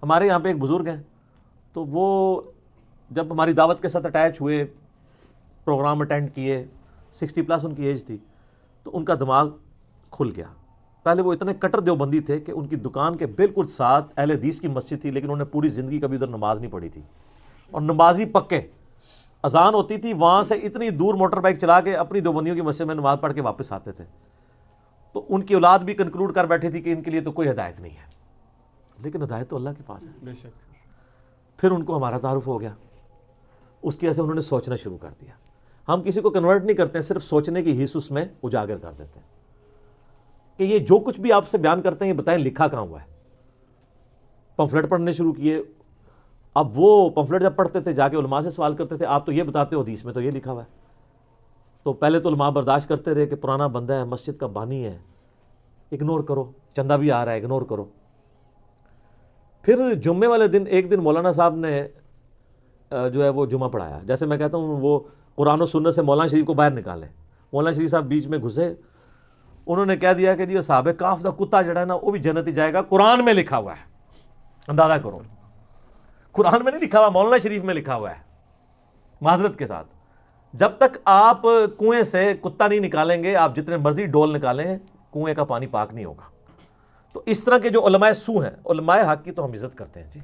ہمارے یہاں پہ ایک بزرگ ہیں، تو وہ جب ہماری دعوت کے ساتھ اٹیچ ہوئے، پروگرام اٹینڈ کیے، 60+ ان کی ایج تھی، تو ان کا دماغ کھل گیا. پہلے وہ اتنے کٹر دیوبندی تھے کہ ان کی دکان کے بالکل ساتھ اہل حدیث کی مسجد تھی، لیکن انہوں نے پوری زندگی کبھی ادھر نماز نہیں پڑھی تھی، اور نمازی پکے. اذان ہوتی تھی، وہاں سے اتنی دور موٹر بائک چلا کے اپنی دیوبندیوں کی مسجد میں نماز پڑھ کے واپس آتے تھے. تو ان کی اولاد بھی کنکلوڈ کر بیٹھی تھی کہ ان کے لیے تو کوئی ہدایت نہیں ہے، لیکن ہدایت تو اللہ کے پاس ہے. بے شک. پھر ان کو ہمارا تعارف ہو گیا، اس کی وجہ سے انہوں نے سوچنا شروع کر دیا. ہم کسی کو کنورٹ نہیں کرتے ہیں، صرف سوچنے کی حص اس میں اجاگر کر دیتے ہیں کہ یہ جو کچھ بھی آپ سے بیان کرتے ہیں یہ بتائیں لکھا کہاں ہوا ہے. پمفلٹ پڑھنے شروع کیے. اب وہ پمفلٹ جب پڑھتے تھے جا کے علماء سے سوال کرتے تھے، آپ تو یہ بتاتے ہو حدیث میں تو یہ لکھا ہوا ہے. تو پہلے تو علماء برداشت کرتے رہے کہ پرانا بندہ ہے، مسجد کا بانی ہے، اگنور کرو، چندہ بھی آ رہا ہے، اگنور کرو. پھر جمعے والے دن ایک دن مولانا صاحب نے جو ہے وہ جمعہ پڑھایا. جیسے میں کہتا ہوں وہ قرآن و سنت سے مولانا شریف کو باہر نکالیں. مولانا شریف صاحب بیچ میں گھسے، انہوں نے کہہ دیا کہ جی اصحاب کہف کا کتا جڑا ہے نا وہ بھی جنت ہی جائے گا، قرآن میں لکھا ہوا ہے. اندازہ کرو، قرآن میں نہیں لکھا ہوا، مولانا شریف میں لکھا ہوا ہے. معذرت کے ساتھ، جب تک آپ کنویں سے کتا نہیں نکالیں گے، آپ جتنے مرضی ڈول نکالیں، کنویں کا پانی پاک نہیں ہوگا. تو اس طرح کے جو علماء سو ہیں، علماء حق کی تو ہم عزت کرتے ہیں جی،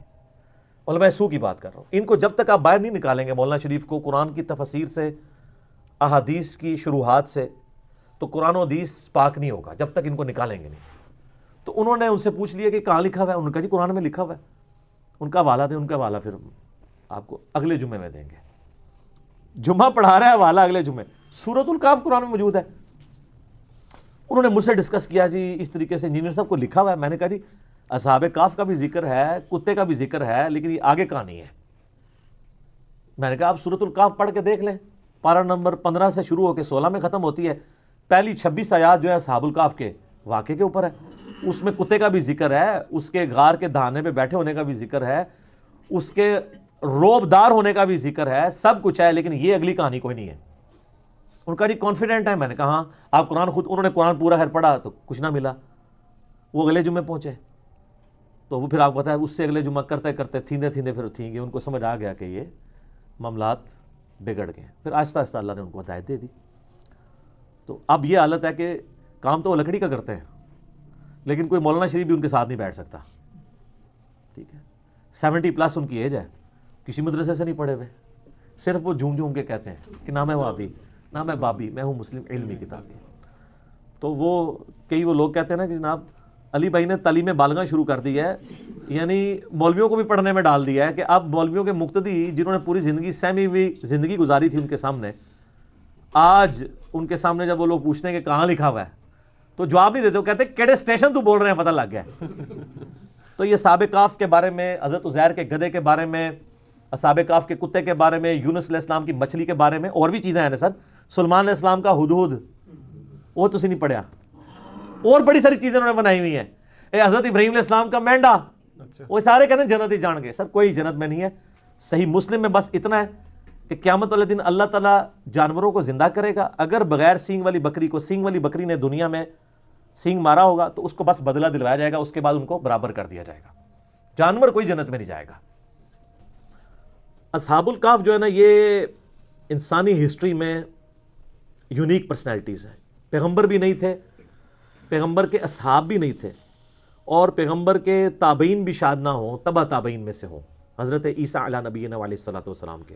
علماء سو کی بات کر رہا ہوں. ان کو جب تک آپ باہر نہیں نکالیں گے مولانا شریف کو قرآن کی تفسیر سے، احادیث کی شروحات سے، تو قرآن و حدیث پاک نہیں ہوگا جب تک ان کو نکالیں گے نہیں. تو انہوں نے ان سے پوچھ لیا کہ کہاں لکھا ہوا ہے؟ انہوں نے کہا جی قرآن میں لکھا ہوا ہے. ان کا حوالہ دیں، ان کا حوالہ پھر آپ کو اگلے جمعے میں دیں گے. جمعہ پڑھا رہا ہے، حوالہ اگلے جمعے. سورۃ الکہف قرآن میں موجود ہے. انہوں نے مجھ سے ڈسکس کیا جی اس طریقے سے انجینئر صاحب کو لکھا ہوا ہے. میں نے کہا جی اصحاب کہف کا بھی ذکر ہے، کتے کا بھی ذکر ہے، لیکن یہ آگے کہاں نہیں ہے. میں نے کہا آپ سورۃ الکہف پڑھ کے دیکھ لیں، پارہ نمبر 15 سے شروع ہو کے 16 میں ختم ہوتی ہے. پہلی 26 آیات جو ہے اصحاب الکہف کے واقعے کے اوپر ہے. اس میں کتے کا بھی ذکر ہے، اس کے غار کے دہانے پہ بیٹھے ہونے کا بھی ذکر ہے، اس کے روب دار ہونے کا بھی ذکر ہے، سب کچھ ہے، لیکن یہ اگلی کہانی کوئی نہیں ہے. ان کا جی کانفیڈنٹ ہے. میں نے کہا ہاں آپ قرآن خود، انہوں نے قرآن پورا خیر پڑھا تو کچھ نہ ملا. وہ اگلے جمعے پہنچے تو وہ پھر آپ بتائیں اس سے اگلے جمعہ کرتے کرتے تھیندے پھر تھیں گے. ان کو سمجھ آ گیا کہ یہ معاملات بگڑ گئے. پھر آہستہ آہستہ اللہ نے ان کو ہدایت دے دی. تو اب یہ حالت ہے کہ کام تو وہ لکڑی کا کرتے ہیں، لیکن کوئی مولانا شریف بھی ان کے ساتھ نہیں بیٹھ سکتا. ٹھیک ہے، 70+ ان کی ایج ہے، کسی مدرسے سے نہیں پڑھے ہوئے، صرف وہ جھوم کے کہتے ہیں کہ نہ میں وہابی، نہ میں بابی، میں ہوں مسلم علمی کتابی. تو وہ کئی وہ لوگ کہتے ہیں نا کہ جناب علی بھائی نے تعلیم بالغاں شروع کر دی ہے، یعنی مولویوں کو بھی پڑھنے میں ڈال دیا ہے کہ اب مولویوں کے مقتدی جنہوں نے پوری زندگی سہمی ہوئی زندگی گزاری تھی ان کے سامنے، آج ان کے سامنے جب وہ لوگ پوچھتے ہیں کہ کہاں لکھا ہوا ہے تو جواب نہیں دیتے. وہ کہتے ہیں کیڑے اسٹیشن تو بول رہے ہیں، پتہ لگ گیا. تو یہ اصحاب کہف کے بارے میں، حضرت عزیر کے گدھے کے بارے میں، اصحاب کہف کے کتے کے بارے میں، یونس علیہ السلام کی مچھلی کے بارے میں، اور بھی چیزیں ہیں نا سر. سلیمان علیہ السلام کا ہدہد، وہ تو نہیں پڑھیا، اور بڑی ساری چیزیں انہوں نے بنائی ہوئی ہیں. حضرت ابراہیم علیہ السلام کا مینڈا، وہ سارے کہتے ہیں جنت ہی جان گے. سر کوئی جنت میں نہیں ہے. صحیح مسلم میں بس اتنا ہے کہ قیامت والے دن اللہ تعالیٰ جانوروں کو زندہ کرے گا. اگر بغیر سینگ والی بکری کو سینگ والی بکری نے دنیا میں سینگ مارا ہوگا تو اس کو بس بدلہ دلوایا جائے گا، اس کے بعد ان کو برابر کر دیا جائے گا. جانور کوئی جنت میں نہیں جائے گا. اصحاب الکہف جو ہے نا یہ انسانی ہسٹری میں یونیک پرسنالٹیز ہیں. پیغمبر بھی نہیں تھے، پیغمبر کے اصحاب بھی نہیں تھے، اور پیغمبر کے تابعین بھی شاید نہ ہوں، تبع تابعین میں سے ہوں، حضرت عیسیٰ علیہ نبینا علیہ الصلوۃ والسلام کے.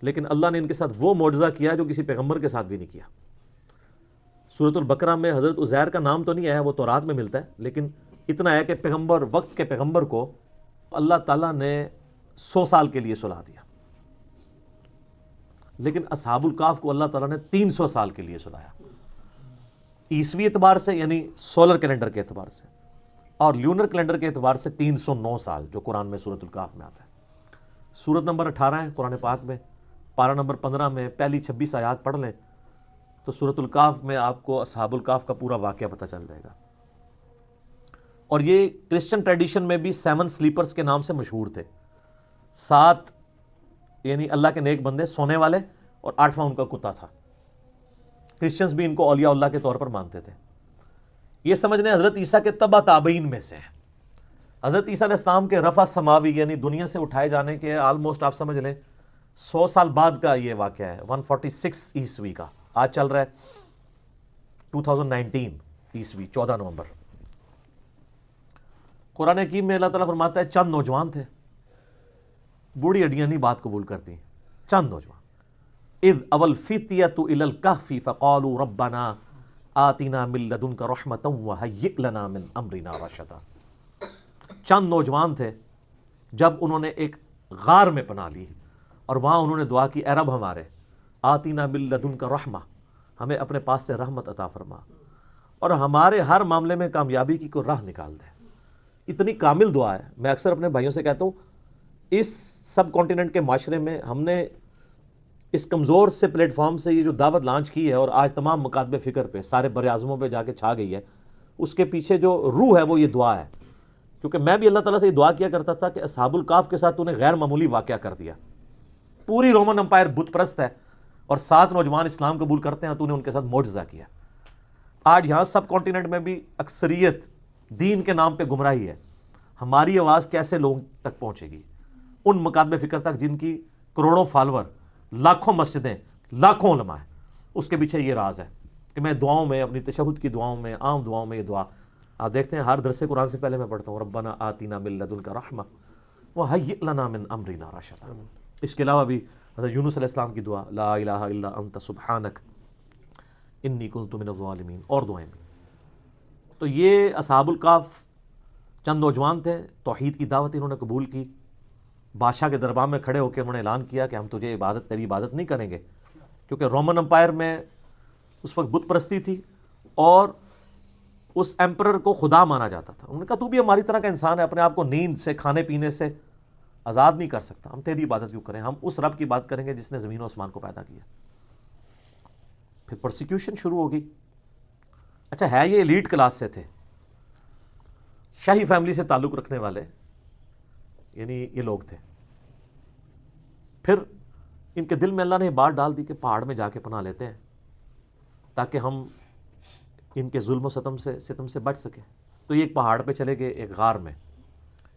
لیکن اللہ نے ان کے ساتھ وہ معجزہ کیا جو کسی پیغمبر کے ساتھ بھی نہیں کیا. سورۃ البقرہ میں حضرت عزیر کا نام تو نہیں آیا، وہ تورات میں ملتا ہے، لیکن اتنا ہے کہ پیغمبر، وقت کے پیغمبر کو اللہ تعالیٰ نے 100 سال کے لیے سلا دیا، لیکن اصحاب الکہف کو اللہ تعالیٰ نے 300 سال کے لیے سلایا. عیسوی اعتبار سے یعنی سولر کیلنڈر کے اعتبار سے، اور لیونر کیلنڈر کے اعتبار سے 309 سال جو قرآن میں سورۃ الکہف میں آتا ہے. سورت نمبر 18 ہے قرآن پاک میں، پارہ نمبر 15 میں پہلی 26 آیات پڑھ لیں تو سورۃ الکہف میں آپ کو اصحاب الکہف کا پورا واقعہ پتہ چل جائے گا. اور یہ کرسچن ٹریڈیشن میں بھی 7 سلیپرز کے نام سے مشہور تھے. 7 یعنی اللہ کے نیک بندے سونے والے، اور 8واں ان کا کتا تھا. کرسچنز بھی ان کو اولیاء اللہ کے طور پر مانتے تھے. یہ سمجھنے حضرت عیسیٰ کے تبع تابعین میں سے ہیں. حضرت عیسیٰ علیہ السلام کے رفع سماوی یعنی دنیا سے اٹھائے جانے کے آلموسٹ آپ سمجھ لیں 100 سال بعد کا یہ واقعہ ہے، 146 عیسوی کا. آج چل رہا ہے 2019 عیسوی 14 نومبر. قرآن حکیم میں اللہ تعالیٰ فرماتا ہے چند نوجوان تھے، بوڑھی ہڈیاں نہیں بات قبول کرتی، چند نوجوان. اذ اول فتیۃ الی الکہف فقالوا ربنا آتنا من لدنک رحمۃ وہیئ لنا من امرنا رشدا. چند نوجوان تھے جب انہوں نے ایک غار میں پناہ لی اور وہاں انہوں نے دعا کی، اے رب ہمارے آتنا من لدنک رحمہ، ہمیں اپنے پاس سے رحمت عطا فرما اور ہمارے ہر معاملے میں کامیابی کی کوئی راہ نکال دے. اتنی کامل دعا ہے. میں اکثر اپنے بھائیوں سے کہتا ہوں اس سب کانٹیننٹ کے معاشرے میں ہم نے اس کمزور سے پلیٹ فارم سے یہ جو دعوت لانچ کی ہے اور آج تمام مکاتب فکر پہ سارے بر اعظموں پہ جا کے چھا گئی ہے، اس کے پیچھے جو روح ہے وہ یہ دعا ہے. کیونکہ میں بھی اللہ تعالیٰ سے یہ دعا کیا کرتا تھا کہ اصحاب الکہف کے ساتھ تو نے غیر معمولی واقعہ کر دیا. پوری رومن امپائر بت پرست ہے اور 7 نوجوان اسلام قبول کرتے ہیں، تو نے ان کے ساتھ معجزہ کیا. آج یہاں سب کانٹیننٹ میں بھی اکثریت دین کے نام پہ گمراہی ہے. ہماری آواز کیسے لوگوں تک پہنچے گی؟ ان مکاتب فکر تک جن کی کروڑوں فالور، لاکھوں مسجدیں، لاکھوں علماء ہیں. اس کے پیچھے یہ راز ہے کہ میں دعاؤں میں، اپنی تشہد کی دعاؤں میں، عام دعاؤں میں یہ دعا آپ دیکھتے ہیں ہر درس قرآن سے پہلے میں پڑھتا ہوں ربنا آتنا من لدنک رحمہ وہیئ لنا من امرنا رشدا. اس کے علاوہ بھی حضرت یونس علیہ السلام کی دعا لا الہ الا انت سبحانک انی کنت من الظالمین، اور دعائیں بھی. تو یہ اصحاب الکہف چند نوجوان تھے، توحید کی دعوت انہوں نے قبول کی. بادشاہ کے دربار میں کھڑے ہو کے انہوں نے اعلان کیا کہ ہم تیری عبادت نہیں کریں گے، کیونکہ رومن امپائر میں اس وقت بت پرستی تھی اور اس ایمپرر کو خدا مانا جاتا تھا. انہوں نے کہا تو بھی ہماری طرح کا انسان ہے، اپنے آپ کو نیند سے، کھانے پینے سے آزاد نہیں کر سکتا، ہم تیری عبادت کیوں کریں؟ ہم اس رب کی بات کریں گے جس نے زمین و آسمان کو پیدا کیا. پھر پرسیکیوشن شروع ہوگی. اچھا ہے یہ ایلیٹ کلاس سے تھے، شاہی فیملی سے تعلق رکھنے والے، یعنی یہ لوگ تھے. پھر ان کے دل میں اللہ نے یہ بات ڈال دی کہ پہاڑ میں جا کے پناہ لیتے ہیں تاکہ ہم ان کے ظلم و ستم سے بچ سکیں. تو یہ ایک پہاڑ پہ چلے گئے، ایک غار میں.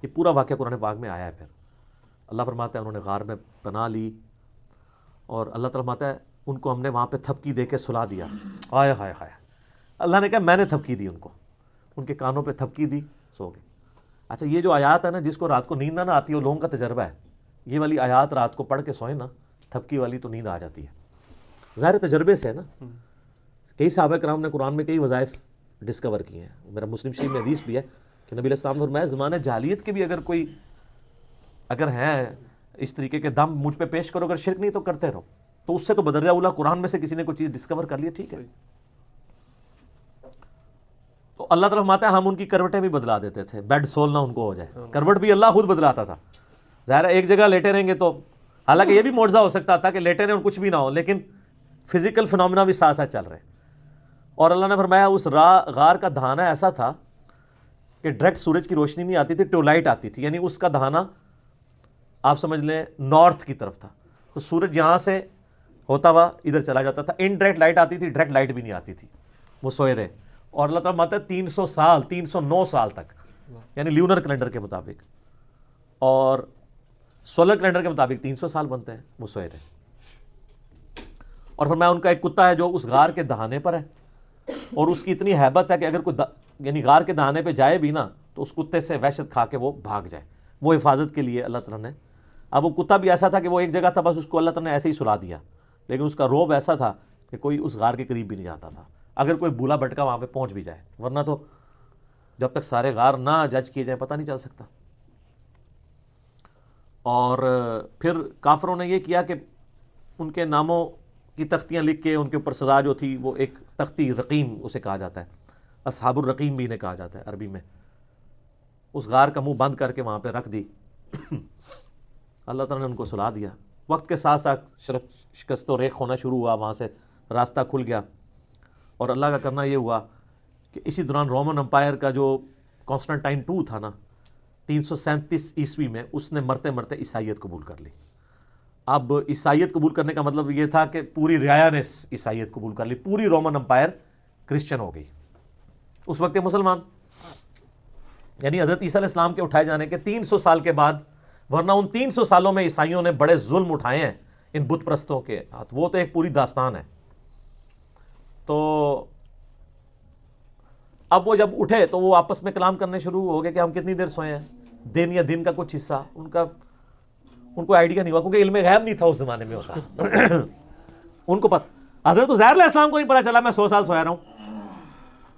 یہ پورا واقعہ قرآن پاک میں آیا ہے. پھر اللہ فرماتا ہے انہوں نے غار میں پناہ لی اور اللہ تعالیٰ فرماتا ہے ان کو ہم نے وہاں پہ تھپکی دے کے سلا دیا. ہائے ہائے ہائے، اللہ نے کہا میں نے تھپکی دی، ان کے کانوں پہ تھپکی دی، سو گئے. اچھا یہ جو آیات ہے نا، جس کو رات کو نیند نہ آتی ہے وہ لوگوں کا تجربہ ہے. یہ والی آیات رات کو پڑھ کے سوئیں نا، تھپکی والی تو نیند آ جاتی ہے. ظاہر تجربے سے ہے نا. کئی صحابہ کرام نے قرآن میں کئی وظائف ڈسکور کیے ہیں. میرا مسلم شریف میں حدیث بھی ہے کہ نبی علیہ السلام نے فرمایا زمانہ جاہلیت کے بھی اگر ہیں اس طریقے کے دم مجھ پہ پیش کرو، اگر شرک نہیں تو کرتے رہو. تو اس سے تو بدرجہ اولا قرآن میں سے کسی نے کوئی چیز ڈسکور کر لی، ٹھیک ہے. تو اللہ تعالیٰ فرماتا ہے ہم ان کی کروٹیں بھی بدلا دیتے تھے، بیڈ سول نہ ان کو ہو جائے. کروٹ بھی اللہ خود بدلاتا تھا. ظاہر ہے ایک جگہ لیٹے رہیں گے تو، حالانکہ یہ بھی معجزہ ہو سکتا تھا کہ لیٹے رہیں اور کچھ بھی نہ ہو، لیکن فزیکل فنومینا بھی ساتھ ساتھ چل رہے ہیں. اور اللہ نے فرمایا اس غار کا دہانہ ایسا تھا کہ ڈائریکٹ سورج کی روشنی نہیں آتی تھی، ٹیوب لائٹ آتی تھی. یعنی اس کا دہانہ آپ سمجھ لیں نارتھ کی طرف تھا، تو سورج یہاں سے ہوتا ہوا ادھر چلا جاتا تھا. انڈائریکٹ لائٹ آتی تھی، ڈائریکٹ لائٹ بھی نہیں آتی تھی. وہ سوئے رہے. اور اللہ تعالیٰ ماتا ہے 309 سال تک، یعنی لیونر کیلنڈر کے مطابق، اور سولر کیلنڈر کے مطابق 300 سال بنتے ہیں، وہ سوئے رہے. اور فرمایا ان کا ایک کتا ہے جو اس غار کے دہانے پر ہے اور اس کی اتنی ہیبت ہے کہ اگر کوئی یعنی غار کے دہانے پہ جائے بھی نا تو اس کتے سے وحشت کھا کے وہ بھاگ جائے. وہ حفاظت کے لیے اللہ تعالیٰ نے. اب وہ کتا بھی ایسا تھا کہ وہ ایک جگہ تھا، بس اس کو اللہ تعالیٰ نے ایسے ہی سلا دیا، لیکن اس کا روب ایسا تھا کہ کوئی اس غار کے قریب بھی نہیں جاتا تھا اگر کوئی بولا بھٹکا وہاں پہ پہنچ بھی جائے. ورنہ تو جب تک سارے غار نہ جج کیے جائیں پتہ نہیں چل سکتا. اور پھر کافروں نے یہ کیا کہ ان کے ناموں کی تختیاں لکھ کے ان کے اوپر سزا جو تھی، وہ ایک تختی رقیم اسے کہا جاتا ہے، اصحاب الرقیم بھی انہیں کہا جاتا ہے عربی میں. اس غار کا منہ بند کر کے وہاں پہ رکھ دی. اللہ تعالیٰ نے ان کو سلا دیا. وقت کے ساتھ ساتھ شکست و ریخ ہونا شروع ہوا، وہاں سے راستہ کھل گیا. اور اللہ کا کرنا یہ ہوا کہ اسی دوران رومن امپائر کا جو کانسٹنٹائن 2 تھا نا 337 عیسوی میں، اس نے مرتے مرتے عیسائیت قبول کر لی. اب عیسائیت قبول کرنے کا مطلب یہ تھا کہ پوری رعایا نے عیسائیت قبول کر لی، پوری رومن امپائر کرسچن ہو گئی. اس وقت مسلمان یعنی حضرت عیسیٰ علیہ السلام کے اٹھائے جانے کے 300 سال کے بعد، ورنہ ان 300 سالوں میں عیسائیوں نے بڑے ظلم اٹھائے ہیں ان بت پرستوں کے ہاتھ، وہ تو ایک پوری داستان ہے۔ تو اب وہ جب اٹھے تو وہ آپس میں کلام کرنے شروع ہو گئے کہ ہم کتنی دیر سوئے ہیں، دن یا دن کا کچھ حصہ، ان کو آئیڈیا نہیں ہوا، کیونکہ علم غیب نہیں تھا اس زمانے میں ہوتا ان کو پتہ، حضرت عزیر علیہ السلام کو نہیں پتا چلا میں 100 سال سویا رہا ہوں،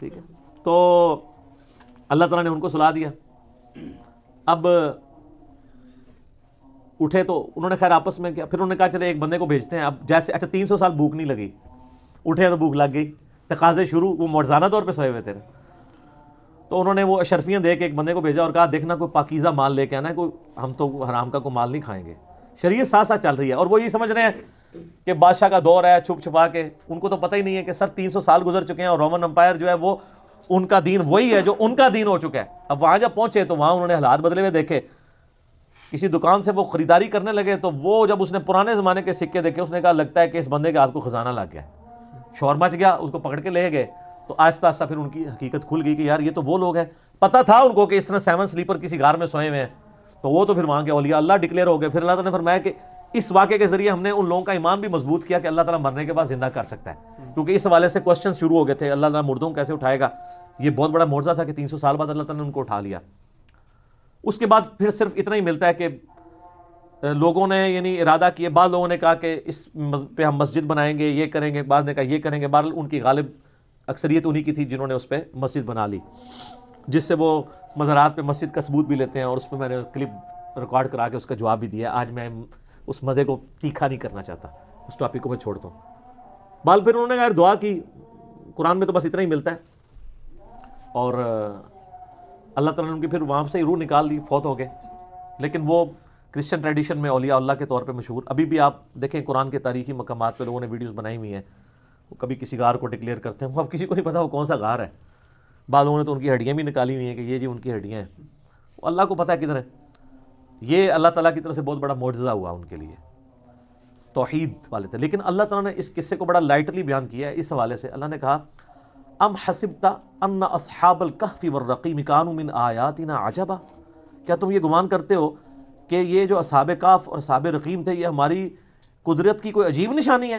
ٹھیک ہے۔ تو اللہ تعالیٰ نے ان کو سلا دیا۔ اب اٹھے تو انہوں نے خیر آپس میں کیا، پھر انہوں نے کہا چلے ایک بندے کو بھیجتے ہیں۔ اب جیسے اچھا 300 سال بھوک نہیں لگی، اٹھے تو بھوک لگ گئی، تقاضے شروع، وہ معجزانہ طور پہ سوئے ہوئے تھے، تو انہوں نے وہ اشرفیاں دے کے ایک بندے کو بھیجا اور کہا دیکھنا کوئی پاکیزہ مال لے کے آنا ہے، کوئی ہم تو حرام کا کوئی مال نہیں کھائیں گے۔ شریعت ساتھ ساتھ چل رہی ہے اور وہ یہ سمجھ رہے ہیں کہ بادشاہ کا دور ہے، چھپ چھپا کے، ان کو تو پتہ ہی نہیں ہے کہ سر 300 سال گزر چکے ہیں اور رومن امپائر جو ہے وہ ان کا دین وہی ہے جو ان کا دین ہو چکا ہے۔ اب وہاں جب پہنچے تو وہاں انہوں نے حالات بدلے ہوئے دیکھے، کسی دکان سے وہ خریداری کرنے لگے تو وہ جب اس نے پرانے زمانے کے سکے دیکھے، اس نے کہا لگتا ہے کہ اس بندے کے ہاتھ کو خزانہ لگ گیا، شور مچ گیا، اس کو پکڑ کے لے گئے۔ تو آہستہ آہستہ پھر ان کی حقیقت کھل گئی کہ یار یہ تو وہ لوگ ہیں، پتہ تھا ان کو کہ اس طرح 7 سلیپر کسی غار میں سوئے ہوئے ہیں، تو وہ تو پھر وہاں کے اولیاء اللہ ڈکلیئر ہو گئے۔ پھر اللہ تعالیٰ نے فرمایا کہ اس واقعے کے ذریعے ہم نے ان لوگوں کا ایمان بھی مضبوط کیا کہ اللہ تعالیٰ مرنے کے بعد زندہ کر سکتا ہے، کیونکہ اس حوالے سے کوسچن شروع ہو گئے تھے، اللہ تعالیٰ مردوں کو کیسے اٹھائے گا۔ یہ بہت بڑا معجزہ تھا کہ 300 سال بعد اللہ تعالیٰ نے ان کو اٹھا لیا۔ اس کے بعد پھر صرف اتنا ہی ملتا ہے کہ لوگوں نے یعنی ارادہ کیے، بعض لوگوں نے کہا کہ اس پہ ہم مسجد بنائیں گے، یہ کریں گے، بعض نے کہا یہ کریں گے، بہرحال ان کی غالب اکثریت انہی کی تھی جنہوں نے اس پہ مسجد بنا لی، جس سے وہ مزارات پہ مسجد کا ثبوت بھی لیتے ہیں، اور اس پہ میں نے کلپ ریکارڈ کرا کے اس کا جواب بھی دیا۔ آج میں اس مزے کو تیکھا نہیں کرنا چاہتا، اس ٹاپک کو میں چھوڑتا ہوں۔ بال پھر انہوں نے کہا دعا کی، قرآن میں تو بس اتنا ہی ملتا ہے، اور اللہ تعالیٰ نے ان کی پھر وہاں سے روح نکال لی، فوت ہو گئے۔ لیکن وہ کرسچن ٹریڈیشن میں اولیاء اللہ کے طور پہ مشہور، ابھی بھی آپ دیکھیں قرآن کے تاریخی مقامات پہ لوگوں نے ویڈیوز بنائی ہوئی ہیں، وہ کبھی کسی غار کو ڈکلیئر کرتے ہیں، وہ اب کسی کو نہیں پتا وہ کون سا غار ہے۔ بعض لوگوں نے تو ان کی ہڈیاں بھی نکالی ہوئی ہیں کہ یہ جی ان کی ہڈیاں ہیں، وہ اللہ کو پتہ ہے کدھر ہے۔ یہ اللہ تعالیٰ کی طرف سے بہت بڑا معجزہ ہوا ان کے لیے، توحید والے تھے۔ لیکن اللہ تعالیٰ نے اس قصے کو بڑا لائٹلی بیان کیا ہے۔ اس حوالے سے اللہ نے کہا ام حسبت ان اصحاب الکہف والرقیم کانوا من آیاتنا عجبا، کیا تم یہ گمان کرتے ہو کہ یہ جو اصحاب کہف اور اصحاب رقیم تھے یہ ہماری قدرت کی کوئی عجیب نشانی ہے؟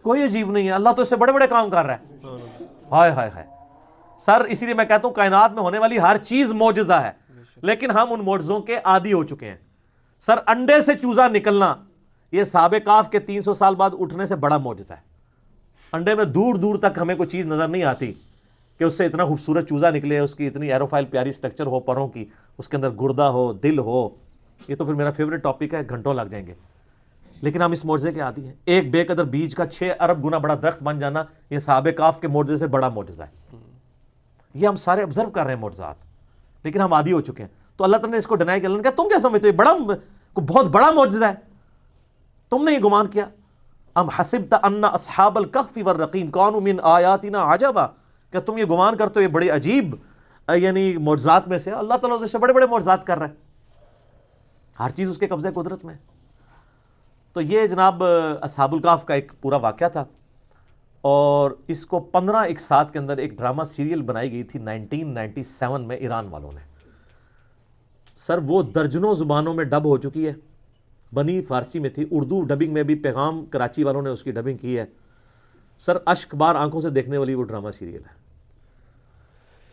کوئی عجیب نہیں ہے، اللہ تو اس سے بڑے بڑے کام کر رہا ہے۔ ہائے ہائے ہائے سر، اسی لیے میں کہتا ہوں کائنات میں ہونے والی ہر چیز معجزہ ہے، لیکن ہم ان معجزوں کے عادی ہو چکے ہیں۔ سر انڈے سے چوزا نکلنا یہ اصحاب کہف کے 300 سال بعد اٹھنے سے بڑا معجزہ ہے۔ انڈے میں دور دور تک ہمیں کوئی چیز نظر نہیں آتی کہ اس سے اتنا خوبصورت چوزا نکلے، اس کی اتنی ایروفائل پیاری سٹرکچر ہو پروں کی، اس کے اندر گردہ ہو، دل ہو۔ یہ تو پھر میرا فیوریٹ ٹاپک ہے، گھنٹوں لگ جائیں گے، لیکن ہم اس معجزے کے عادی ہیں۔ ایک بے قدر بیج کا 6 ارب گنا بڑا درخت بن جانا یہ اصحاب کہف کے معجزے سے بڑا معجزہ ہے۔ یہ ہم سارے آبزرو کر رہے ہیں معجزات، لیکن ہم عادی ہو چکے ہیں۔ تو اللہ تعالیٰ نے اس کو ڈینائی کیا، اللہ نے کہا تم کیا سمجھتے ہو یہ بہت بڑا معجزہ ہے، تم نے یہ گمان کیا؟ ام حسبت ان اصحاب الکہف والرقیم کانوا من آیاتنا عجبا، کیا تم یہ گمان کرتے ہو یہ بڑی عجیب یعنی معجزات میں سے؟ اللہ تعالیٰ اس سے بڑے بڑے معجزات کر رہا ہے، ہر چیز اس کے قبضے قدرت میں۔ تو یہ جناب اصحاب الکہف کا ایک پورا واقعہ تھا، اور اس کو 15 اقساط کے اندر ایک ڈرامہ سیریل بنائی گئی تھی 1997 میں ایران والوں نے۔ سر وہ درجنوں زبانوں میں ڈب ہو چکی ہے، بنی فارسی میں تھی، اردو ڈبنگ میں بھی پیغام کراچی والوں نے اس کی ڈبنگ کی ہے۔ سر اشک بار آنکھوں سے دیکھنے والی وہ ڈرامہ سیریل ہے،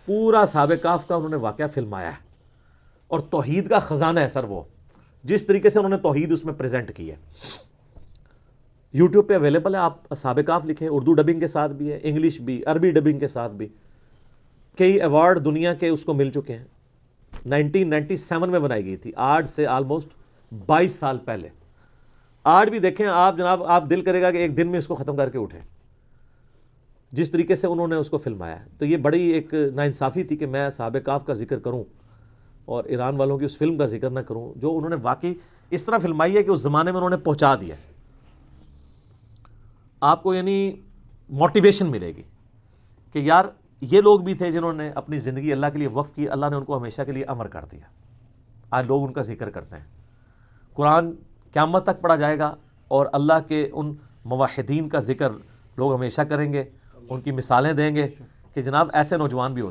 پورا اصحاب کہف کا انہوں نے واقعہ فلمایا ہے، اور توحید کا خزانہ ہے سر وہ، جس طریقے سے انہوں نے توحید اس میں پریزنٹ کی ہے۔ یوٹیوب پہ اویلیبل ہے، آپ اصحاب کہف لکھیں، اردو ڈبنگ کے ساتھ بھی ہے، انگلش بھی، عربی ڈبنگ کے ساتھ بھی، کئی ایوارڈ دنیا کے اس کو مل چکے ہیں۔ 1997 میں بنائی گئی تھی، آج سے آلموسٹ 22 سال پہلے۔ آج بھی دیکھیں آپ جناب، آپ دل کرے گا کہ ایک دن میں اس کو ختم کر کے اٹھیں، جس طریقے سے انہوں نے اس کو فلمایا ہے۔ تو یہ بڑی ایک ناانصافی تھی کہ میں اصحاب کہف کا ذکر کروں اور ایران والوں کی اس فلم کا ذکر نہ کروں، جو انہوں نے واقعی اس طرح فلمائی ہے کہ اس زمانے میں انہوں نے پہنچا دیا۔ آپ کو یعنی موٹیویشن ملے گی کہ یار یہ لوگ بھی تھے جنہوں نے اپنی زندگی اللہ کے لیے وقف کی، اللہ نے ان کو ہمیشہ کے لیے امر کر دیا، آج لوگ ان کا ذکر کرتے ہیں۔ قرآن قیامت تک پڑھا جائے گا، اور اللہ کے ان موحدین کا ذکر لوگ ہمیشہ کریں گے، ان کی مثالیں دیں گے کہ جناب ایسے نوجوان بھی ہوتے ہیں۔